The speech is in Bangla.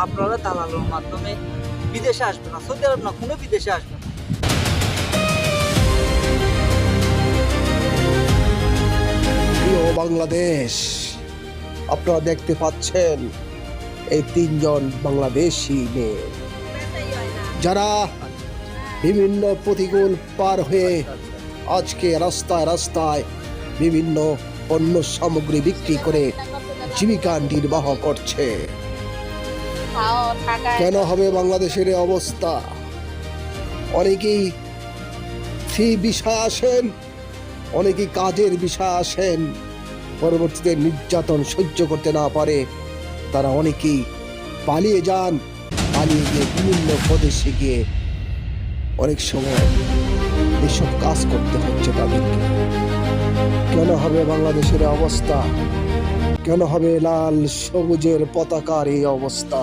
আপনারা দালালের মাধ্যমে বিদেশে আসবে না, সৌদি আরব না, কোনো বিদেশে আসবে না। প্রিয় বাংলাদেশ, আপনারা দেখতে পাচ্ছেন এই তিনজন বাংলাদেশি মেয়ে যারা বিভিন্ন প্রতিকূল পার হয়ে আজকে রাস্তায় রাস্তায় বিভিন্ন পণ্য সামগ্রী বিক্রি করে জীবিকা নির্বাহ করছে। কেন হবে বাংলাদেশের এই অবস্থা? অনেকেই ফি বিষয় আসেন, অনেকেই কাজের বিষয় আসেন, পরবর্তীতে নির্যাতন সহ্য করতে না পারে তারা অনেকেই পালিয়ে যান। পালিয়ে গিয়ে বিভিন্ন প্রদেশে গিয়ে অনেক সময় এসব কাজ করতে হচ্ছে তাদেরকে। কেন হবে বাংলাদেশের অবস্থা? কেন হবে লাল সবুজের পতাকার এই অবস্থা?